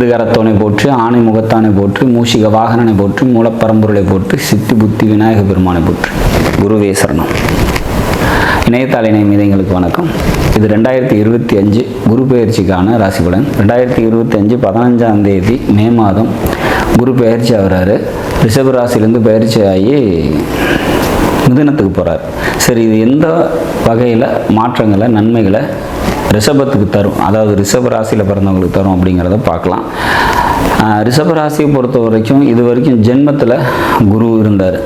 திருகரத்தோனை போற்றி, ஆணை முகத்தானை போற்றி, மூஷிக வாகனனை போற்றி, மூலப்பரம்பொருளை போற்றி, சித்தி புத்தி விநாயக பெருமானை போற்றி. குருவே சரணம். இணையத்தாள் இணைய மீதங்களுக்கு வணக்கம். இது 2025 குரு பெயர்ச்சிக்கான ராசி பலன். 2025 15ஆம் தேதி மே மாதம் குரு பெயர்ச்சி ஆகிறாரு. ரிஷப ராசியிலேருந்து பயிற்சி ஆகி மிதுனத்துக்கு போகிறார். சரி, இது எந்த வகையில் மாற்றங்களை நன்மைகளை ரிஷபத்துக்கு தரும், அதாவது ரிஷப ராசியில் பிறந்தவங்களுக்கு தரும் அப்படிங்கிறத பார்க்கலாம். ரிஷப ராசியை பொறுத்த வரைக்கும் இது வரைக்கும் ஜென்மத்தில் குரு இருந்தார்.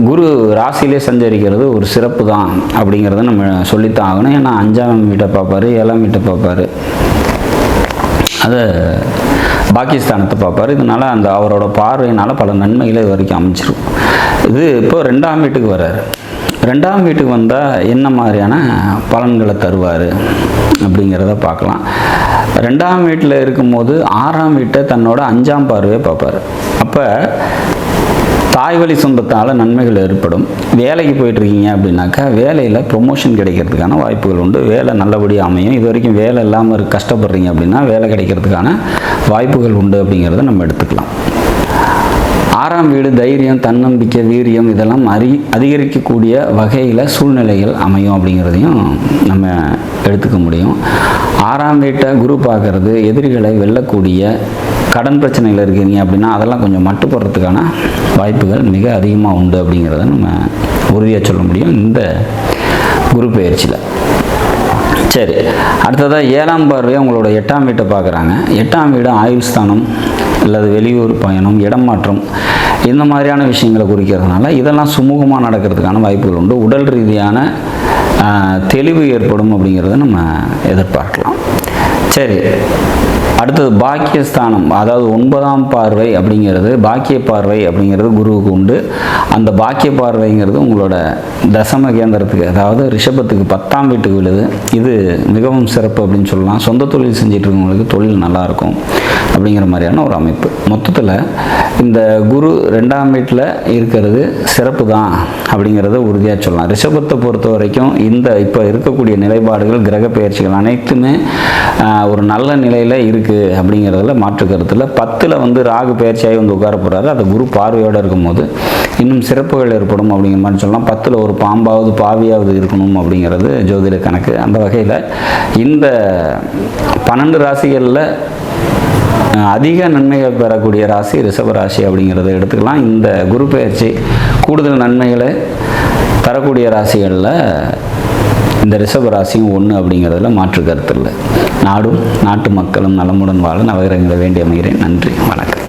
குரு ராசியிலே சஞ்சரிக்கிறது ஒரு சிறப்பு தான் அப்படிங்கிறத நம்ம சொல்லித்தான் ஆகணும். ஏன்னா 5ஆம் வீட்டை பார்ப்பார், 7ஆம் வீட்டை பார்ப்பார், அதை பாகிஸ்தானத்தை பார்ப்பார். இதனால் அந்த அவரோட பார்வையினால் பல நன்மைகளை இது வரைக்கும் அமைச்சிரும். இது இப்போ 2ஆம் வீட்டுக்கு வர்றாரு. 2ஆம் வீட்டுக்கு வந்தால் என்ன மாதிரியான பலன்களை தருவார் அப்படிங்கிறத பார்க்கலாம். 2ஆம் வீட்டில் இருக்கும்போது 6ஆம் வீட்டை தன்னோட 5ஆம் பார்வையை பார்ப்பார். அப்போ தாய் வழி சொந்தத்தால் நன்மைகள் ஏற்படும். வேலைக்கு போயிட்டுருக்கீங்க அப்படின்னாக்கா வேலையில் ப்ரொமோஷன் கிடைக்கிறதுக்கான வாய்ப்புகள் உண்டு. வேலை நல்லபடியாக அமையும். இது வரைக்கும் வேலை இல்லாமல் கஷ்டப்படுறீங்க அப்படின்னா வேலை கிடைக்கிறதுக்கான வாய்ப்புகள் உண்டு அப்படிங்கிறத நம்ம எடுத்துக்கலாம். 6ஆம் வீடு தைரியம், தன்னம்பிக்கை, வீரியம் இதெல்லாம் அதிகரிக்கக்கூடிய வகையில் சூழ்நிலைகள் அமையும் அப்படிங்கிறதையும் நம்ம எடுத்துக்க முடியும். 6ஆம் வீட்டை குரு பார்க்கறது எதிரிகளை வெல்லக்கூடிய, கடன் பிரச்சனைகள் இருக்கீங்க அப்படின்னா அதெல்லாம் கொஞ்சம் மட்டுப்படுறதுக்கான வாய்ப்புகள் மிக அதிகமாக உண்டு அப்படிங்கிறத நம்ம உறுதியாக சொல்ல முடியும் இந்த குரு பெயர்ச்சியில். சரி, அடுத்ததாக 7ஆம் பார்வையை உங்களோட 8ஆம் வீட்டை பார்க்குறாங்க. 8ஆம் வீடு ஆயுள் ஸ்தானம், அல்லது வெளியூர் பயணம், இடம் மாற்றம், இந்த மாதிரியான விஷயங்களை குறிக்கிறதுனால இதெல்லாம் சுமூகமாக நடக்கிறதுக்கான வாய்ப்புகள் உண்டு. உடல் ரீதியான தெளிவு ஏற்படும் அப்படிங்கிறத நம்ம எதிர்பார்க்கலாம். சரி, அடுத்தது பாக்கியஸ்தானம், அதாவது 9ஆம் பார்வை அப்படிங்கிறது, பாக்கிய பார்வை அப்படிங்கிறது குருவுக்கு உண்டு. அந்த பாக்கிய பார்வைங்கிறது உங்களோட தசம கேந்திரத்துக்கு, அதாவது ரிஷபத்துக்கு 10ஆம் வீட்டுக்கு விழுது. இது மிகவும் சிறப்பு அப்படின்னு சொல்லலாம். சொந்த தொழில் செஞ்சிட்டு இருக்கவங்களுக்கு தொழில் நல்லாயிருக்கும் அப்படிங்கிற மாதிரியான ஒரு அமைப்பு. மொத்தத்தில் இந்த குரு 2ஆம் வீட்டில் இருக்கிறது சிறப்பு தான் அப்படிங்கிறத உறுதியாக சொல்லலாம். ரிஷபத்தை பொறுத்த வரைக்கும் இந்த இப்போ இருக்கக்கூடிய நிலைப்பாடுகள், கிரக பெயர்ச்சிகள் அனைத்துமே ஒரு நல்ல நிலையில் இருக்குது அப்படிங்கிறதுல மாற்று கருத்தில். 10ல் ராகு பெயர்ச்சியாகி உட்கார போகிறாரு. அது குரு பார்வையோடு இருக்கும்போது இன்னும் சிறப்புகள் ஏற்படும் அப்படிங்கிற மாதிரி சொல்லலாம். 10ல் ஒரு பாம்பாவது பாவியாவது இருக்கணும் அப்படிங்கிறது ஜோதிட கணக்கு. அந்த வகையில் இந்த 12 ராசிகளில் அதிக நன்மைகள் பெறக்கூடிய ராசி ரிஷப ராசி அப்படிங்கிறத எடுத்துக்கலாம். இந்த குரு பெயர்ச்சி கூடுதல் நன்மைகளை தரக்கூடிய ராசிகளில் இந்த ரிஷப ராசியும் ஒன்று அப்படிங்கிறதுல மாற்று கருத்து இல்லை. நாடும் நாட்டு மக்களும் நலமுடன் வாழ நவகிரகங்களை வேண்டி அமைகிறேன். நன்றி, வணக்கம்.